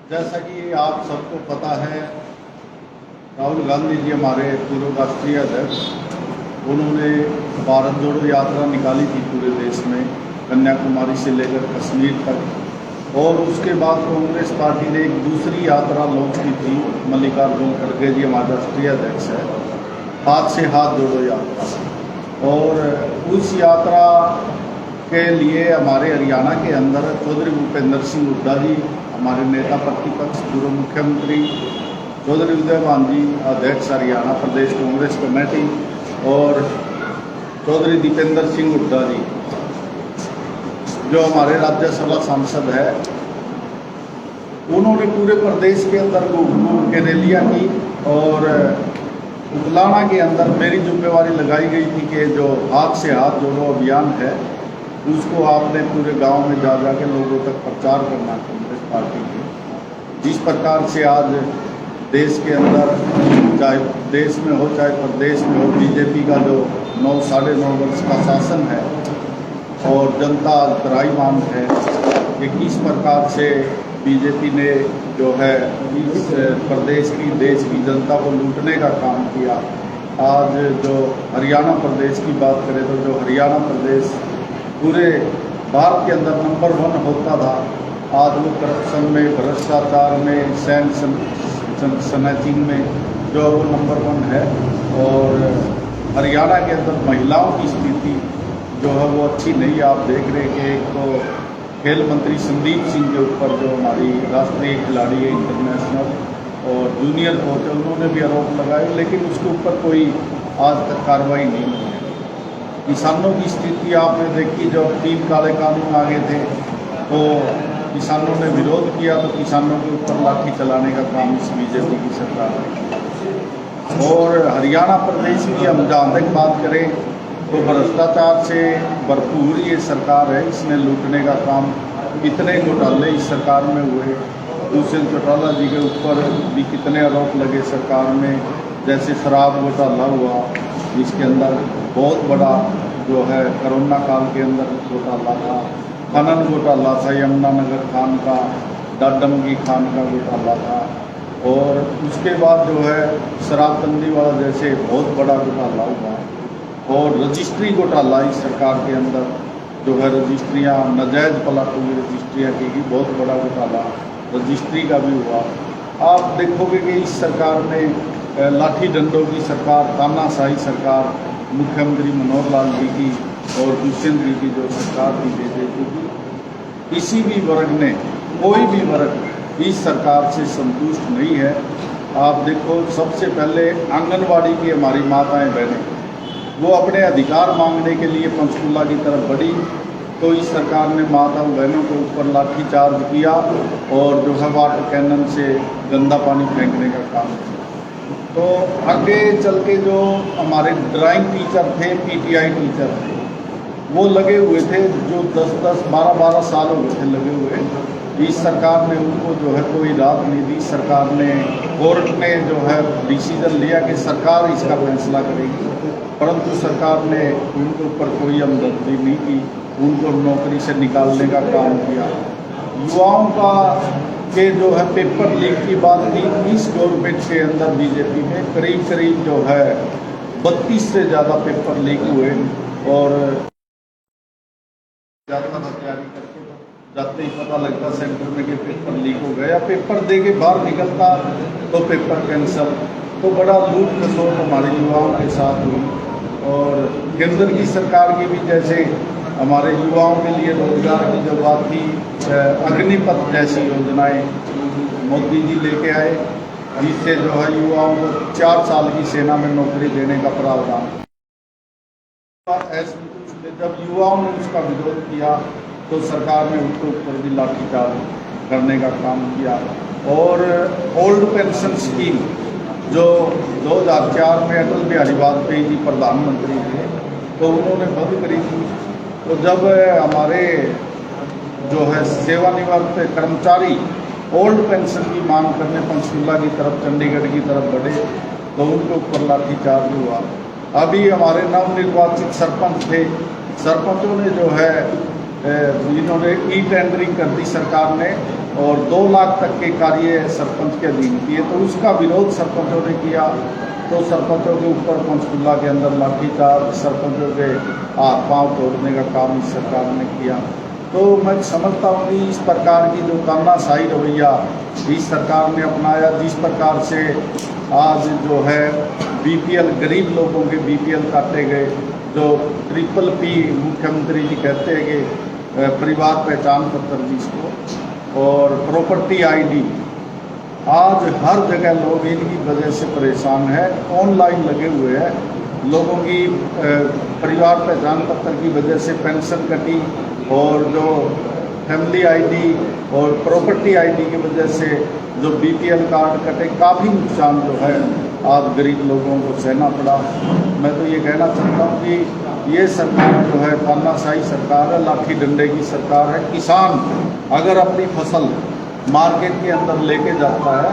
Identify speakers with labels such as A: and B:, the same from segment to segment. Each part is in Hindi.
A: जैसा कि आप सबको पता है, राहुल गांधी जी हमारे पूर्व राष्ट्रीय अध्यक्ष, उन्होंने भारत जोड़ो यात्रा निकाली थी पूरे देश में, कन्याकुमारी से लेकर कश्मीर तक। और उसके बाद कांग्रेस पार्टी ने एक दूसरी यात्रा लॉन्च की थी, मल्लिकार्जुन खड़गे जी हमारे राष्ट्रीय अध्यक्ष है, हाथ से हाथ जोड़ो यात्रा। और उस यात्रा के लिए हमारे हरियाणा के अंदर चौधरी भूपेंद्र सिंह हुड्डा जी, हमारे नेता प्रतिपक्ष पूर्व मुख्यमंत्री चौधरी उदयभान जी, अध्यक्ष हरियाणा प्रदेश कांग्रेस कमेटी, और चौधरी दीपेंद्र सिंह हुड्डा जी जो हमारे राज्यसभा सांसद है, उन्होंने पूरे प्रदेश के अंदर घूम के रैलियाँ की। और उगलाना के अंदर मेरी जिम्मेवारी लगाई गई थी कि जो हाथ से हाथ जोड़ो अभियान है, उसको आपने पूरे गांव में जा के लोगों तक प्रचार करना कांग्रेस पार्टी के। जिस प्रकार से आज देश के अंदर, चाहे देश में हो चाहे प्रदेश में हो, बीजेपी का जो 9-9.5 वर्ष का शासन है और जनता त्राईमाम है कि किस प्रकार से बीजेपी ने जो है इस प्रदेश की, देश की जनता को लूटने का काम किया। आज जो हरियाणा प्रदेश की बात करें तो जो हरियाणा प्रदेश पूरे भारत के अंदर नंबर 1 होता था, आज वो करप्शन में, भ्रष्टाचार में, स्नैचिंग में जो वो नंबर 1 है। और हरियाणा के अंदर महिलाओं की स्थिति जो है वो अच्छी नहीं। आप देख रहे हैं कि एक तो खेल मंत्री संदीप सिंह के ऊपर, जो हमारी राष्ट्रीय खिलाड़ी है, इंटरनेशनल और जूनियर कोच है, उन्होंने भी आरोप लगाए, लेकिन उसके ऊपर कोई आज तक कार्रवाई नहीं हुई है। किसानों की स्थिति आपने देखी, जब 3 काले कानून आ गए थे तो किसानों ने विरोध किया, तो किसानों के ऊपर लाठी चलाने का काम इस बीजेपी की सरकार ने। और हरियाणा प्रदेश की हम जहाँ तक बात करें तो भ्रष्टाचार से भरपूर ये सरकार है, इसने लूटने का काम, कितने घोटाले इस सरकार में हुए। दुष्यंत चौटाला जी के ऊपर भी कितने आरोप लगे सरकार में, जैसे शराब घोटाला हुआ, इसके अंदर बहुत बड़ा जो है कोरोना काल के अंदर घोटाला था, खनन घोटाला था, यमुनानगर खान का, डाडमगी खान का घोटाला था। और उसके बाद जो है शराबबंदी वाला जैसे बहुत बड़ा घोटाला हुआ। और रजिस्ट्री घोटाला इस सरकार के अंदर जो है, रजिस्ट्रियाँ नाजायज़ प्लाट हुई, रजिस्ट्रियाँ की बहुत बड़ा घोटाला रजिस्ट्री का भी हुआ। आप देखोगे कि इस सरकार ने लाठी डंडों की सरकार, तानाशाही सरकार, मुख्यमंत्री मनोहर लाल जी की और दुष्यंत जी की जो सरकार थी बीजेपी की, किसी भी वर्ग ने, कोई भी वर्ग इस सरकार से संतुष्ट नहीं है। आप देखो, सबसे पहले आंगनवाड़ी की हमारी माताएं बहनें, वो अपने अधिकार मांगने के लिए पंचकूला की तरफ बढ़ी, तो इस सरकार ने माता बहनों के ऊपर लाठी चार्ज किया और जो है वाटर कैनन से गंदा पानी फेंकने का काम किया। तो आगे चल के जो हमारे ड्राइंग टीचर थे, पीटीआई टीचर थे, वो लगे हुए थे, जो 10-10, 12-12 साल हो गए थे लगे हुए। इस सरकार ने उनको जो है कोई राहत नहीं दी। सरकार ने, कोर्ट ने जो है डिसीजन लिया कि सरकार इसका फैसला करेगी, परंतु सरकार ने उनके ऊपर कोई हमदर्दी नहीं की, उनको नौकरी से निकालने का काम किया। युवाओं का के जो है पेपर लीक की बात थी, इस गवर्नमेंट के अंदर बीजेपी में करीब जो है 32 से ज़्यादा पेपर लीक हुए। और जाता था तैयारी करके, जाते ही पता लगता सेंटर में कि पेपर लीक हो गया, या पेपर दे के बाहर निकलता तो पेपर कैंसिल। तो बड़ा लूट खसोट हमारे युवाओं के साथ हुई। और केंद्र की सरकार की भी, जैसे हमारे युवाओं के लिए रोजगार की जो बात थी, अग्निपथ जैसी योजनाएं मोदी जी लेके आए, जिससे जो है युवाओं को 4 साल की सेना में नौकरी देने का प्रावधान। जब युवाओं ने उसका विरोध किया तो सरकार ने उनके ऊपर भी लाठीचार्ज करने का काम किया। और ओल्ड पेंशन स्कीम जो 2004 में अटल बिहारी वाजपेयी जी प्रधानमंत्री थे, तो उन्होंने बंद करी थी। तो जब हमारे जो है सेवानिवृत्त कर्मचारी ओल्ड पेंशन की मांग करने पंचकूला की तरफ, चंडीगढ़ की तरफ बढ़े, तो उनके ऊपर लाठीचार्ज हुआ। अभी हमारे नवनिर्वाचित सरपंच थे, सरपंचों ने जो है इन्होंने ई टेंडरिंग कर दी सरकार ने, और 2 लाख तक के कार्य सरपंच के अधीन किए, तो उसका विरोध सरपंचों ने किया। तो सरपंचों के ऊपर पंचकुला के अंदर लाठीचार्ज, सरपंचों के हाथ पांव तोड़ने का काम इस सरकार ने किया। तो मैं समझता हूँ कि इस प्रकार की जो तानाशाही रवैया इस सरकार ने अपनाया, जिस प्रकार से आज जो है बीपीएल गरीब लोगों के बीपीएल काटे गए, जो ट्रिपल पी मुख्यमंत्री जी कहते हैं कि परिवार पहचान पत्र जिसको, और प्रॉपर्टी आईडी, आज हर जगह लोग इनकी वजह से परेशान है। ऑनलाइन लगे हुए हैं, लोगों की परिवार पहचान पत्र की वजह से पेंशन कटी, और जो फैमिली आईडी और प्रॉपर्टी आईडी की वजह से जो बीपीएल कार्ड कटे, काफ़ी नुकसान जो है आज गरीब लोगों को सहना पड़ा। मैं तो ये कहना चाहता हूँ कि ये सरकार जो है तानाशाही सरकार है, लाठी डंडे की सरकार है। किसान अगर अपनी फसल मार्केट के अंदर लेके जाता है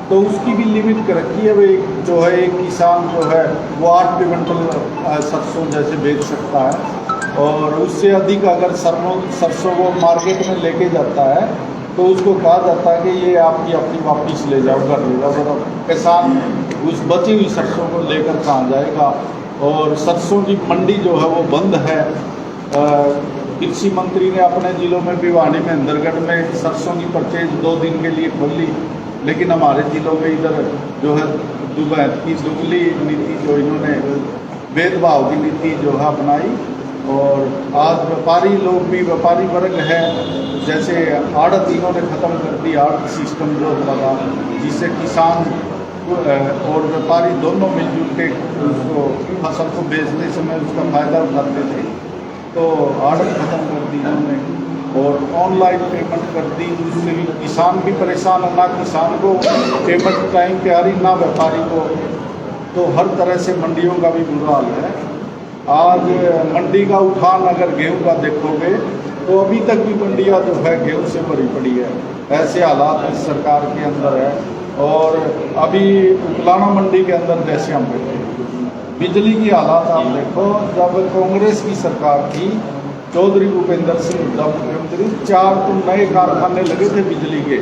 A: तो उसकी भी लिमिट कर रखी है। भाई जो है एक किसान जो है वो 8 क्विंटल सरसों जैसे बेच सकता है, और उससे अधिक अगर सरसों को मार्केट में लेके जाता है तो उसको कहा जाता है कि ये आपकी अपनी वापस ले जाओ, घर ले जाओ। मतलब किसान उस बची हुई सरसों को लेकर कहाँ जाएगा। और सरसों की मंडी जो है वो बंद है। कृषि मंत्री ने अपने जिलों में भिवानी में, इंदरगढ़ में सरसों की परचेज 2 दिन के लिए खोली, लेकिन हमारे जिलों में इधर जो है दुगली नीति जो इन्होंने भेदभाव की नीति जो है अपनाई। और आज व्यापारी लोग भी, व्यापारी वर्ग है, जैसे आड़त इन्होंने ख़त्म कर दी, आड़त सिस्टम जो लगा, जिससे किसान और व्यापारी दोनों मिलजुल के उसको फसल को बेचते समय उसका फ़ायदा उठाते थे। तो आड़त ख़त्म कर दी इन्होंने, और ऑनलाइन पेमेंट कर दी, उससे भी किसान भी परेशान है, ना किसान को पेमेंट टाइम पे आ रही, ना व्यापारी को। तो हर तरह से मंडियों का भी बुरा हाल है। आज मंडी का उठान अगर गेहूं का देखोगे तो अभी तक भी मंडियां जो है गेहूं से भरी पड़ी है। ऐसे हालात इस सरकार के अंदर है। और अभी उकलाना मंडी के अंदर जैसे हम बैठे, बिजली की हालात आप देखो। जब कांग्रेस की सरकार थी, चौधरी भूपेंद्र सिंह हुड्डा मुख्यमंत्री, 4 तो नए कारखाने लगे थे बिजली के।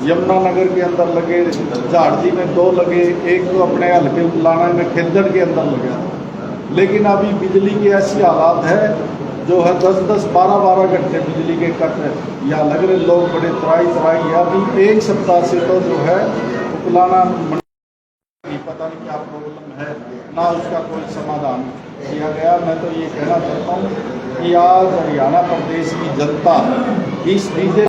A: यमुनानगर के अंदर लगे, झाड़जी में 2 लगे, एक तो अपने हल्के उकलाना में खेदड़ के अंदर लगा। लेकिन अभी बिजली की ऐसी हालात है जो है 10-10, 12-12 घंटे बिजली के कट या लग रहे, लोग बड़े त्राई है। अभी 1 सप्ताह से तो जो है उकलाना पता नहीं क्या प्रॉब्लम है, ना उसका कोई समाधान किया गया। मैं तो ये कहना चाहता हूँ कि आज हरियाणा प्रदेश की जनता इस बीजेपी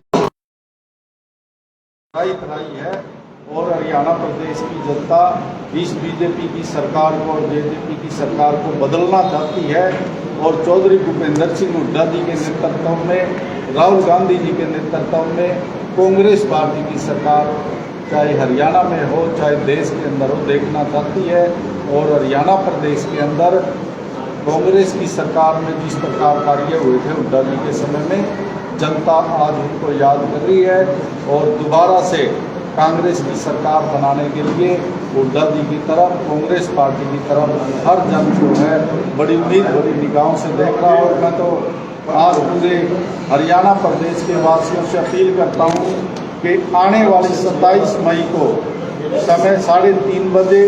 A: तराई है, और हरियाणा प्रदेश की जनता इस बीजेपी की सरकार को और जेजेपी की सरकार को बदलना चाहती है। और चौधरी भूपेंद्र सिंह हुड्डा जी के नेतृत्व में, राहुल गांधी जी के नेतृत्व में कांग्रेस पार्टी की सरकार चाहे हरियाणा में हो चाहे देश के अंदर हो, देखना चाहती है। और हरियाणा प्रदेश के अंदर कांग्रेस की सरकार में जिस प्रकार कार्य हुए थे हुड्डा जी के समय में, जनता आज उनको याद कर रही है। और दोबारा से कांग्रेस की सरकार बनाने के लिए हुड्डा जी की तरफ, कांग्रेस पार्टी की तरफ हर जन जो है बड़ी उम्मीद भरी निगाहों से देख रहा हूँ। मैं तो आज पूरे हरियाणा प्रदेश के वासियों से अपील करता हूँ कि आने वाली 27 मई को समय 3:30 बजे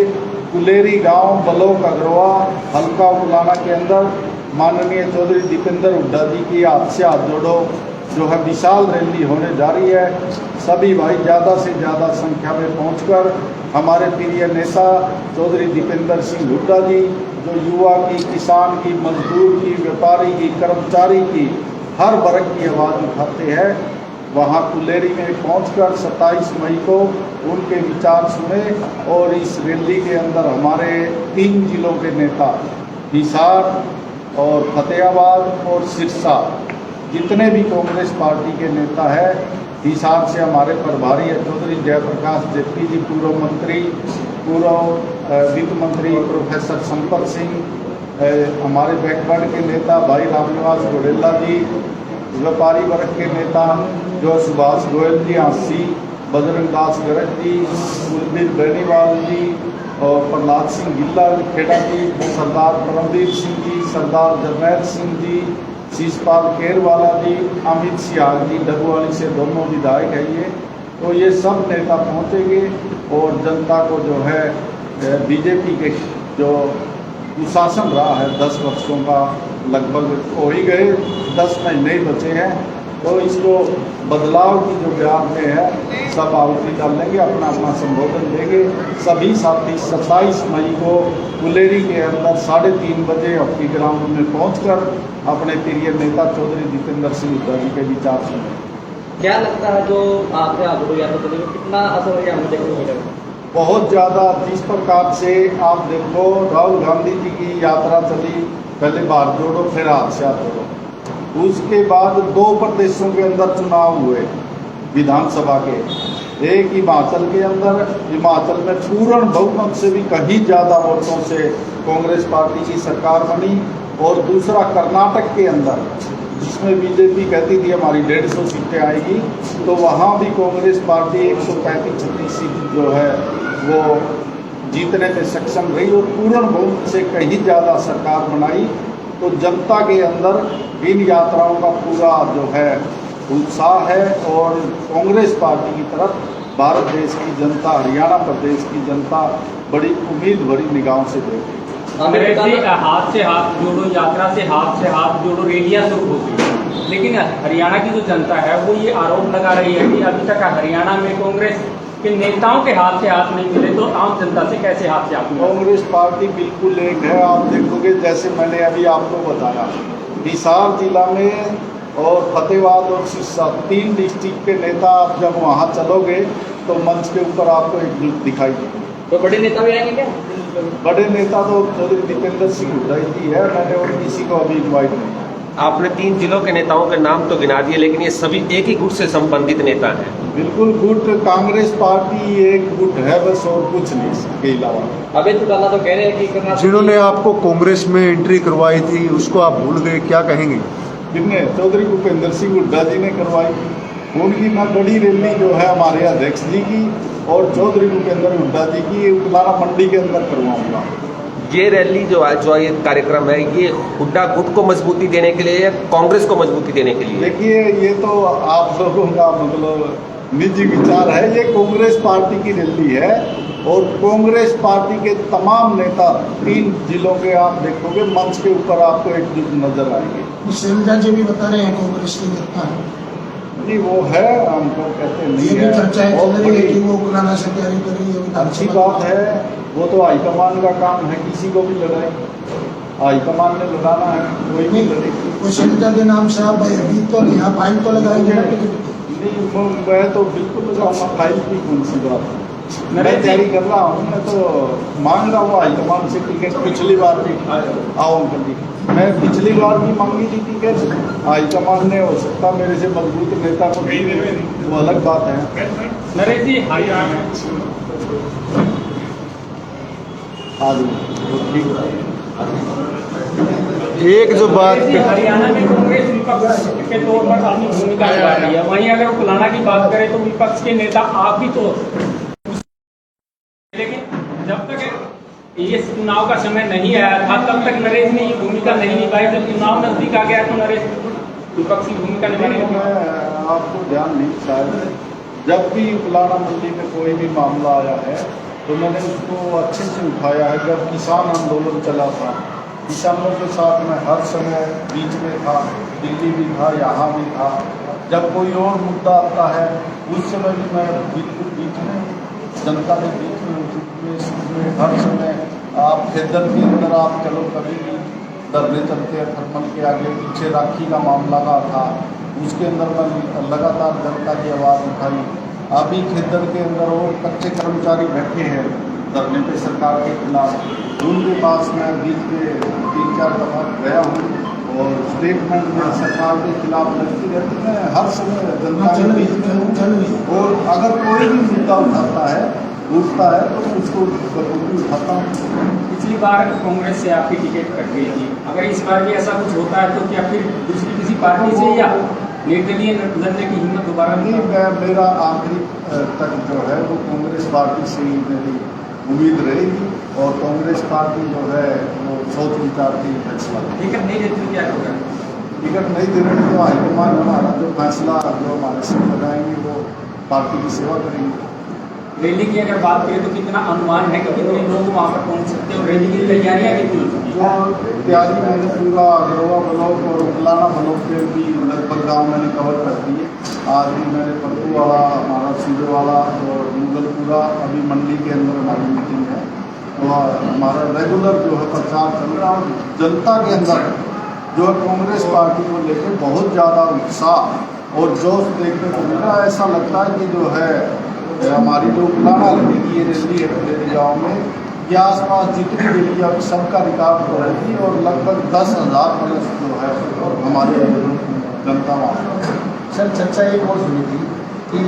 A: कुलेरी गांव, ब्लॉक अग्रवा, हल्का उकलाना के अंदर माननीय चौधरी दीपेंद्र हुड्डा जी की हाथ से हाथ जोड़ो जो है विशाल रैली होने जा रही है। सभी भाई ज़्यादा से ज़्यादा संख्या में पहुंचकर हमारे प्रिय नेता चौधरी दीपेंद्र सिंह हुड्डा जी, जो युवा की, किसान की, मजदूर की, व्यापारी की, कर्मचारी की, हर वर्ग की आवाज़ उठाते हैं, वहाँ कुलेरी में पहुंचकर 27 मई को उनके विचार सुने। और इस रैली के अंदर हमारे 3 जिलों के नेता, हिसार और फतेहाबाद और सिरसा, जितने भी कांग्रेस पार्टी के नेता है, हिसार से हमारे प्रभारी है चौधरी जयप्रकाश जेपी जी, पूर्व मंत्री, पूर्व वित्त मंत्री प्रोफेसर संपत सिंह, हमारे बैकवर्ड के नेता भाई रामनिवास गोडेला जी, व्यापारी वर्ग के नेता जो सुभाष गोयल जी हांसी, बजरंग दास गरज जी, कुलदीप बेनीवाल जी और प्रहलाद सिंह गिल्ला खेड़ा जी, सरदार परमवीर सिंह जी, सरदार जरनैल सिंह जी, शिषपाल केरवाला जी, अमित सियाग जी, डगवाली से दोनों विधायक है ये, तो ये सब नेता पहुँचेंगे और जनता को जो है बीजेपी के जो कुशासन रहा है 10 वर्षों का, लगभग हो ही गए, 10 महीने ही बचे हैं, तो इसको बदलाव की जो ब्याज में है सब आहुति डालेंगे, अपना अपना संबोधन देंगे। सभी साथी 27 मई को कुलेरी के अंदर 3:30 बजे हॉकी ग्राउंड में पहुंचकर अपने प्रिय नेता चौधरी दीपेंद्र सिंह हुड्डा जी के विचार सुने।
B: क्या लगता है जो आपसे आप जोड़ो यात्रा चलेगी, कितना असर है हमें देखने को मिलेगा?
A: बहुत ज़्यादा। जिस प्रकार से आप देखो राहुल गांधी जी की यात्रा चली, पहले भारत जोड़ो फिर हाथ से हाथ जोड़ो, उसके बाद 2 प्रदेशों के अंदर चुनाव हुए विधानसभा के, एक हिमाचल के अंदर, हिमाचल में पूर्ण बहुमत से भी कहीं ज़्यादा वोटों से कांग्रेस पार्टी की सरकार बनी, और दूसरा कर्नाटक के अंदर जिसमें बीजेपी कहती थी हमारी 150 सीटें आएगी, तो वहाँ भी कांग्रेस पार्टी 135-36 सीट जो है वो जीतने में सक्षम रही और पूर्ण बहुमत से कहीं ज़्यादा सरकार बनाई। तो जनता के अंदर इन यात्राओं का पूरा जो है उत्साह है, और कांग्रेस पार्टी की तरफ भारत देश की जनता, हरियाणा प्रदेश की जनता बड़ी उम्मीद भरी निगाहों से देखती है।
C: हाथ से हाथ जोड़ो यात्रा से हाथ जोड़ो रैलियां शुरू हो गई, लेकिन हरियाणा की जो जनता है वो ये आरोप लगा रही है कि अभी तक हरियाणा में कांग्रेस के नेताओं के हाथ से हाथ नहीं मिले, तो आम जनता से कैसे हाथ से हाथ मिले?
A: कांग्रेस पार्टी बिल्कुल एक है। आप देखोगे जैसे मैंने अभी आपको बताया, हिसार जिला में और फतेहाबाद और सिरसा 3 डिस्ट्रिक्ट के नेता, आप जब वहाँ चलोगे तो मंच के ऊपर आपको एक दिखाई देंगे।
B: तो बड़े नेता भी आएंगे क्या?
A: बड़े नेता तो चौधरी दीपेंद्र सिंह हुड्डा जी है, मैंने और किसी को अभी इन्वाइट नहीं किया।
D: आपने 3 जिलों के नेताओं के नाम तो गिना दिए, लेकिन ये सभी एक ही गुट से संबंधित नेता हैं।
A: बिल्कुल गुट, कांग्रेस पार्टी एक गुट है बस, और कुछ नहीं इसके अलावा।
B: अबे तो डाला तो कह रहे हैं कि
E: जिन्होंने आपको कांग्रेस में एंट्री करवाई थी उसको आप भूल गए, क्या कहेंगे?
A: जिनने चौधरी भूपेंद्र सिंह हुड्डा जी ने करवाई, उनकी मैं बड़ी रैली जो है हमारे अध्यक्ष जी की और चौधरी भूपेंद्र हुड्डा जी की उकलाना मंडी के अंदर करवाऊंगा।
D: ये रैली जो ये कार्यक्रम है, ये हुड्डा गुट को मजबूती देने के लिए या कांग्रेस को मजबूती देने के लिए?
A: देखिए, ये तो आप लोगों का मतलब निजी विचार है। ये कांग्रेस पार्टी की रैली है और कांग्रेस पार्टी के तमाम नेता 3 जिलों के आप देखोगे मंच के ऊपर आपको एक नजर आएंगे।
F: शैलजा जी भी बता रहे हैं कांग्रेस के नेता है।
A: नहीं, वो है, हमको कहते नहीं
F: ये भी चर्चा
A: है,
F: चल रही है कि वो कुलाना से तैयारी कर रही है।
A: अच्छी बात है, वो तो हाईकमान का काम है, किसी को भी लड़ाए, हाईकमान ने लड़ाना है, कोई भी लड़े।
F: वो शैलजा के नाम से आप अभी तो यहाँ फाइल तो लगाएंगे ना?
A: नहीं, मैं तो बिल्कुल लगाऊंगा, फाइल की कौन सी बात है, मैं तैयारी कर रहा हूँ। मैं तो मांग रहा हूँ हाईकमान से टिकट, पिछली बार भी आओ कर दी, मैं पिछली बार भी मांगी थी टिकट, हाईकमान ने हो सकता मेरे से मजबूत नेता को दी, वो अलग बात है।
C: नरेश जी
A: आज तो ठीक है।
E: एक जो बात
C: हरियाणा में कांग्रेस विपक्ष के तौर पर अपनी भूमिका निभा रही है, वहीं अगर कुलाना की बात करें तो विपक्ष के नेता आप भी तो, लेकिन जब तक ये चुनाव का समय नहीं आया था तब तक नरेश ने ये भूमिका नहीं निभाई। जब चुनाव नजदीक आ गया तो नरेश विपक्ष की भूमिका निभाने लगा।
A: मैं आपको ध्यान नहीं, शायद जब भी कुलाना मंडी में कोई भी मामला आया है तो मैंने उसको अच्छे से उठाया है। जब किसान आंदोलन चला था, किसानों के साथ मैं हर समय बीच में था, दिल्ली भी था, यहाँ भी था। जब कोई और मुद्दा आता है उस समय भी मैं बिल्कुल बीच में, जनता के बीच में उसमें हर समय। आप खेदर के अंदर आप चलो, कभी भी धरने चलते हैं, थर्मल के आगे पीछे राखी का मामला का था, उसके अंदर मैं लगातार जनता की आवाज़ उठाई। अभी खेदर के अंदर वो कच्चे कर्मचारी बैठे हैं धरने पे सरकार के खिलाफ, उनके पास मैं बीच में 3-4 दफा गया हूँ और स्टेटमेंट में सरकार के खिलाफ लगती रहती है हर समय जनता के बीच में। और अगर कोई भी मुद्दा उठता है तो उसको उठाता हूँ।
C: पिछली बार कांग्रेस से आपकी टिकट कट गई थी, अगर इस बार भी ऐसा कुछ होता है तो क्या फिर दूसरी किसी पार्टी से या निर्दलीय लड़ने की हिम्मत दोबारा
A: नहीं? मेरा आखिरी तक जो है वो कांग्रेस पार्टी से ही मेरी उम्मीद रहेगी और कांग्रेस पार्टी जो है वो सोच विचार की फैसला।
C: टिकट नहीं देती तो क्या होगा?
A: टिकट नहीं दे रहे तो हाईकमान हमारा जो फैसला जो हमारे से लगाएंगे वो पार्टी की सेवा करेंगे।
C: रैली की अगर बात करें तो कितना अनुमान है कि कितने लोग वहाँ पर पहुँच सकते हैं और रैली की तैयारियाँ कितनी हो चुकी हैं?
A: जो तैयारी मैंने पूरा अगरवा ब्लॉक और उकलाना ब्लॉक के भी लगभग गाँव मैंने कवर कर दिए। आज भी मैंने पत्तू वाला, हमारा सूबे वाला और मुगलपुरा अभी मंडी के अंदर हमारी मीटिंग है। तो हमारा रेगुलर जो है प्रचार चल रहा है। जनता के अंदर जो है कांग्रेस पार्टी को लेकर बहुत ज़्यादा उत्साह और जोश देखने को मिला। ऐसा लगता है कि जो है हमारी जो उकलाना लगेगी ये रैली है पटेली गाँव में, ये आसपास जितनी रैली है सबका रिकॉर्ड हो रही थी और लगभग 10,000 प्लस जो है हमारे जनता वहाँ।
F: सर चर्चा एक और सुनी थी कि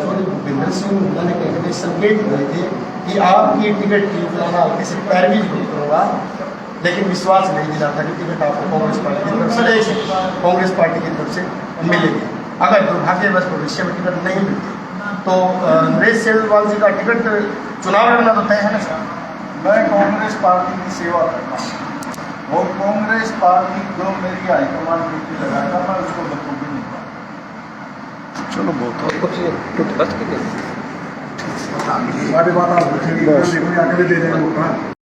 F: थोड़ी भूपेंद्र सिंह हुड्डा ने कहते संकेत दिए थे कि आपकी टिकट की फलाना हल्के से पैरवी नहीं करूँगा, लेकिन विश्वास नहीं दिला था कि टिकट आपको कांग्रेस पार्टी की तरफ से कांग्रेस पार्टी की तरफ से मिलेगी। अगर दुर्भाग्यवश भविष्य में टिकट नहीं मिलती तो नरेश सेलवाल जी का टिकट चुनाव लड़ना तो तय है ना सर?
A: मैं कांग्रेस पार्टी की सेवा करता हूँ और कांग्रेस पार्टी जो मेरी हाईकमान ड्यूटी लगाएगा मैं उसको बखूबी नहीं पाऊँ।
E: चलो बहुत
D: कुछ बस के
F: हमारी बात आप आगे दे देंगे।